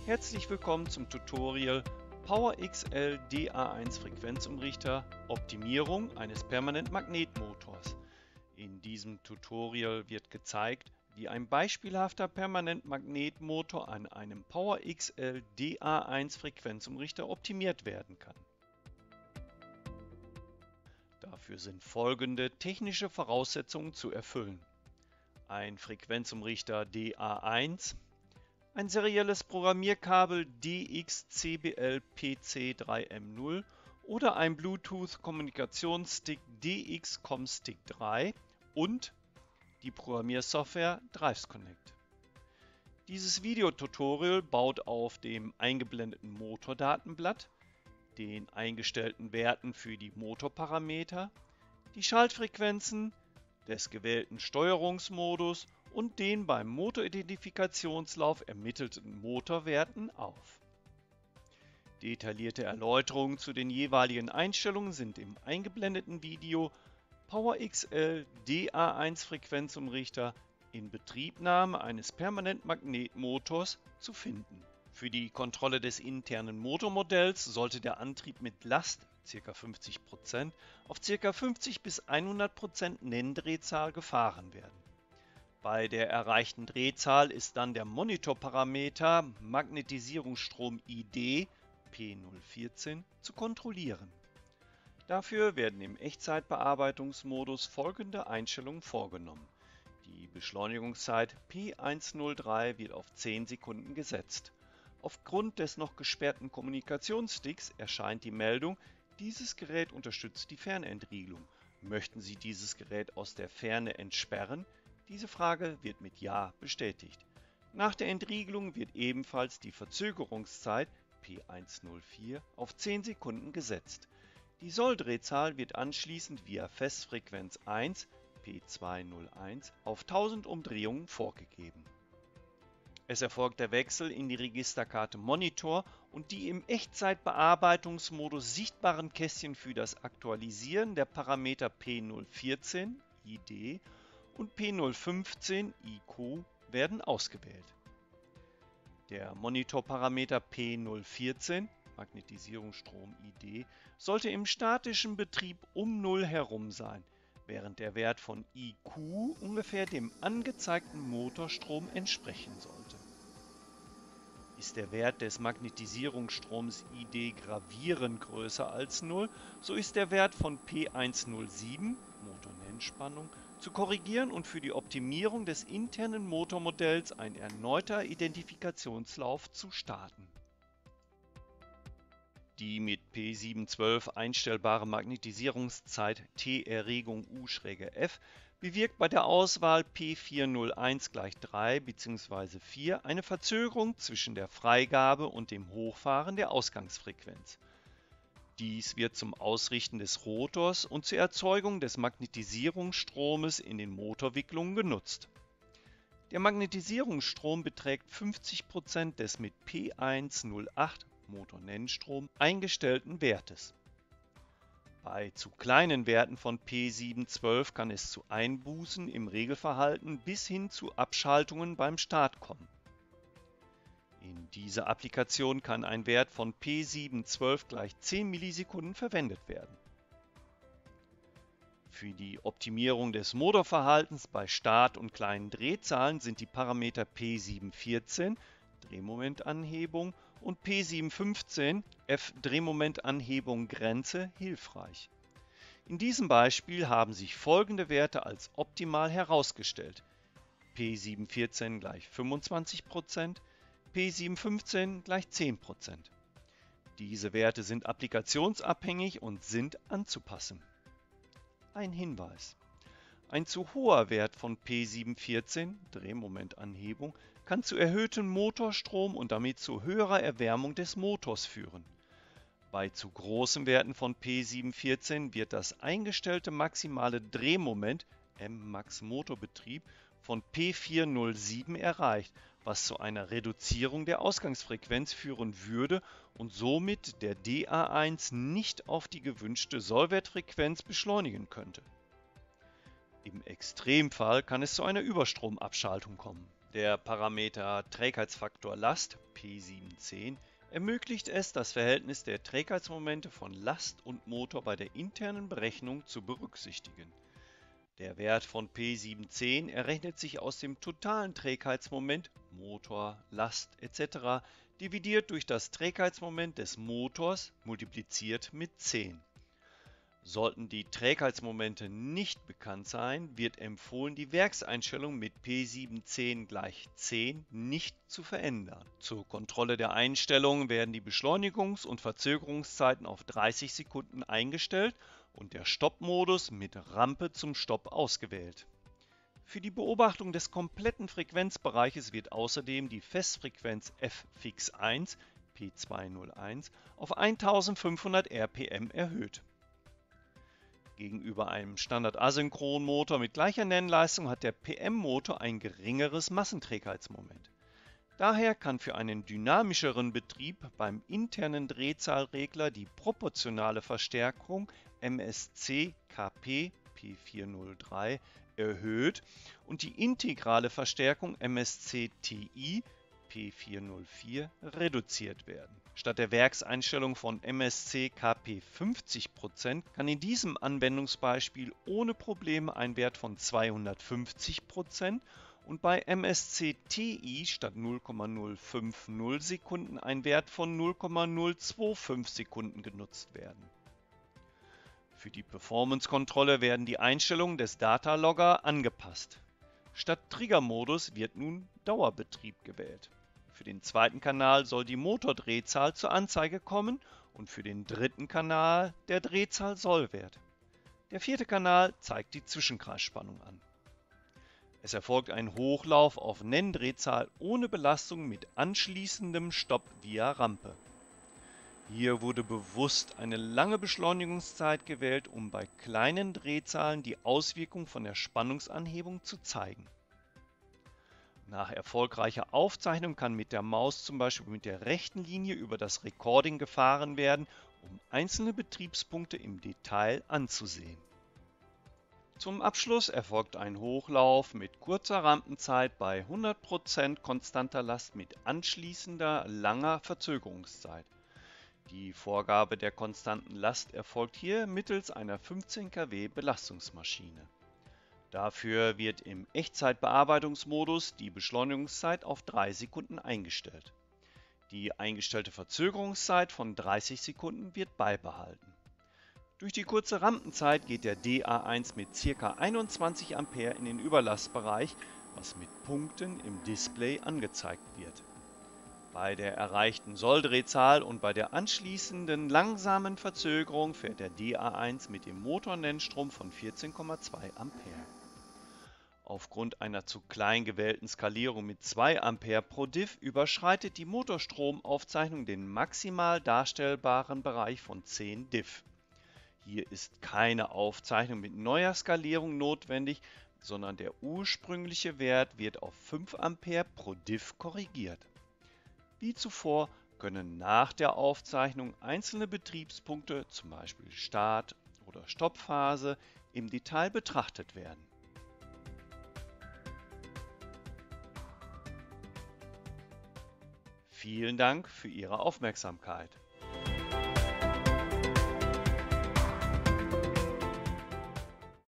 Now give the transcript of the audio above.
Herzlich willkommen zum Tutorial PowerXL DA1 Frequenzumrichter Optimierung eines Permanentmagnetmotors. In diesem Tutorial wird gezeigt, wie ein beispielhafter Permanentmagnetmotor an einem PowerXL DA1 Frequenzumrichter optimiert werden kann. Dafür sind folgende technische Voraussetzungen zu erfüllen: ein Frequenzumrichter DA1, ein serielles Programmierkabel DX-CBL-PC3M0 oder ein Bluetooth-Kommunikationsstick DX-COM-Stick3 und die Programmiersoftware DrivesConnect. Dieses Videotutorial baut auf dem eingeblendeten Motordatenblatt, den eingestellten Werten für die Motorparameter, die Schaltfrequenzen des gewählten Steuerungsmodus und den beim Motoridentifikationslauf ermittelten Motorwerten auf. Detaillierte Erläuterungen zu den jeweiligen Einstellungen sind im eingeblendeten Video PowerXL DA1 Frequenzumrichter in Betriebnahme eines Permanentmagnetmotors zu finden. Für die Kontrolle des internen Motormodells sollte der Antrieb mit Last ca. 50% auf ca. 50 bis 100% Nenndrehzahl gefahren werden. Bei der erreichten Drehzahl ist dann der Monitorparameter Magnetisierungsstrom ID P014 zu kontrollieren. Dafür werden im Echtzeitbearbeitungsmodus folgende Einstellungen vorgenommen. Die Beschleunigungszeit P103 wird auf 10 Sekunden gesetzt. Aufgrund des noch gesperrten Kommunikationssticks erscheint die Meldung: Dieses Gerät unterstützt die Fernentriegelung. Möchten Sie dieses Gerät aus der Ferne entsperren? Diese Frage wird mit Ja bestätigt. Nach der Entriegelung wird ebenfalls die Verzögerungszeit P104 auf 10 Sekunden gesetzt. Die Solldrehzahl wird anschließend via Festfrequenz 1 P201 auf 1000 Umdrehungen vorgegeben. Es erfolgt der Wechsel in die Registerkarte Monitor und die im Echtzeitbearbeitungsmodus sichtbaren Kästchen für das Aktualisieren der Parameter P014 ID und P015 IQ werden ausgewählt. Der Monitorparameter P014 Magnetisierungsstrom ID sollte im statischen Betrieb um 0 herum sein, während der Wert von IQ ungefähr dem angezeigten Motorstrom entsprechen sollte. Ist der Wert des Magnetisierungsstroms ID gravierend größer als 0, so ist der Wert von P107 Motornennspannung zu korrigieren und für die Optimierung des internen Motormodells ein erneuter Identifikationslauf zu starten. Die mit P712 einstellbare Magnetisierungszeit T-Erregung U-F bewirkt bei der Auswahl P401 = 3 bzw. 4 eine Verzögerung zwischen der Freigabe und dem Hochfahren der Ausgangsfrequenz. Dies wird zum Ausrichten des Rotors und zur Erzeugung des Magnetisierungsstromes in den Motorwicklungen genutzt. Der Magnetisierungsstrom beträgt 50% des mit P108 Motornennstrom eingestellten Wertes. Bei zu kleinen Werten von P712 kann es zu Einbußen im Regelverhalten bis hin zu Abschaltungen beim Start kommen. In dieser Applikation kann ein Wert von P712 = 10 Millisekunden verwendet werden. Für die Optimierung des Motorverhaltens bei Start und kleinen Drehzahlen sind die Parameter P714 Drehmomentanhebung und P715 F Drehmomentanhebung Grenze hilfreich. In diesem Beispiel haben sich folgende Werte als optimal herausgestellt: P714 = 25%, P715 = 10%. Diese Werte sind applikationsabhängig und sind anzupassen. Ein Hinweis: Ein zu hoher Wert von P714 Drehmomentanhebung kann zu erhöhtem Motorstrom und damit zu höherer Erwärmung des Motors führen. Bei zu großen Werten von P714 wird das eingestellte maximale Drehmoment Mmax Motorbetrieb von P407 erreicht, was zu einer Reduzierung der Ausgangsfrequenz führen würde und somit der DA1 nicht auf die gewünschte Sollwertfrequenz beschleunigen könnte. Im Extremfall kann es zu einer Überstromabschaltung kommen. Der Parameter Trägheitsfaktor Last P710 ermöglicht es, das Verhältnis der Trägheitsmomente von Last und Motor bei der internen Berechnung zu berücksichtigen. Der Wert von P710 errechnet sich aus dem totalen Trägheitsmoment Motor, Last etc. dividiert durch das Trägheitsmoment des Motors multipliziert mit 10. Sollten die Trägheitsmomente nicht bekannt sein, wird empfohlen, die Werkseinstellung mit P710 gleich 10 nicht zu verändern. Zur Kontrolle der Einstellungen werden die Beschleunigungs- und Verzögerungszeiten auf 30 Sekunden eingestellt und der Stoppmodus mit Rampe zum Stopp ausgewählt. Für die Beobachtung des kompletten Frequenzbereiches wird außerdem die Festfrequenz F-Fix1 P201 auf 1500 rpm erhöht. Gegenüber einem Standard-Asynchronmotor mit gleicher Nennleistung hat der PM-Motor ein geringeres Massenträgheitsmoment. Daher kann für einen dynamischeren Betrieb beim internen Drehzahlregler die proportionale Verstärkung MSC-KP P403 erhöht und die integrale Verstärkung MSC-TI P404 reduziert werden. Statt der Werkseinstellung von MSC-KP 50% kann in diesem Anwendungsbeispiel ohne Probleme ein Wert von 250% und bei MSC-TI statt 0,050 Sekunden ein Wert von 0,025 Sekunden genutzt werden. Für die Performance-Kontrolle werden die Einstellungen des Datalogger angepasst. Statt Triggermodus wird nun Dauerbetrieb gewählt. Für den zweiten Kanal soll die Motordrehzahl zur Anzeige kommen und für den dritten Kanal der Drehzahlsollwert. Der vierte Kanal zeigt die Zwischenkreisspannung an. Es erfolgt ein Hochlauf auf Nenndrehzahl ohne Belastung mit anschließendem Stopp via Rampe. Hier wurde bewusst eine lange Beschleunigungszeit gewählt, um bei kleinen Drehzahlen die Auswirkung von der Spannungsanhebung zu zeigen. Nach erfolgreicher Aufzeichnung kann mit der Maus zum Beispiel mit der rechten Linie über das Recording gefahren werden, um einzelne Betriebspunkte im Detail anzusehen. Zum Abschluss erfolgt ein Hochlauf mit kurzer Rampenzeit bei 100% konstanter Last mit anschließender langer Verzögerungszeit. Die Vorgabe der konstanten Last erfolgt hier mittels einer 15 kW Belastungsmaschine. Dafür wird im Echtzeitbearbeitungsmodus die Beschleunigungszeit auf 3 Sekunden eingestellt. Die eingestellte Verzögerungszeit von 30 Sekunden wird beibehalten. Durch die kurze Rampenzeit geht der DA1 mit ca. 21 A in den Überlastbereich, was mit Punkten im Display angezeigt wird. Bei der erreichten Solldrehzahl und bei der anschließenden langsamen Verzögerung fährt der DA1 mit dem Motornennstrom von 14,2 A. Aufgrund einer zu klein gewählten Skalierung mit 2 A pro Diff überschreitet die Motorstromaufzeichnung den maximal darstellbaren Bereich von 10 Diff. Hier ist keine Aufzeichnung mit neuer Skalierung notwendig, sondern der ursprüngliche Wert wird auf 5 A pro Diff korrigiert. Wie zuvor können nach der Aufzeichnung einzelne Betriebspunkte, zum Beispiel Start- oder Stoppphase, im Detail betrachtet werden. Vielen Dank für Ihre Aufmerksamkeit.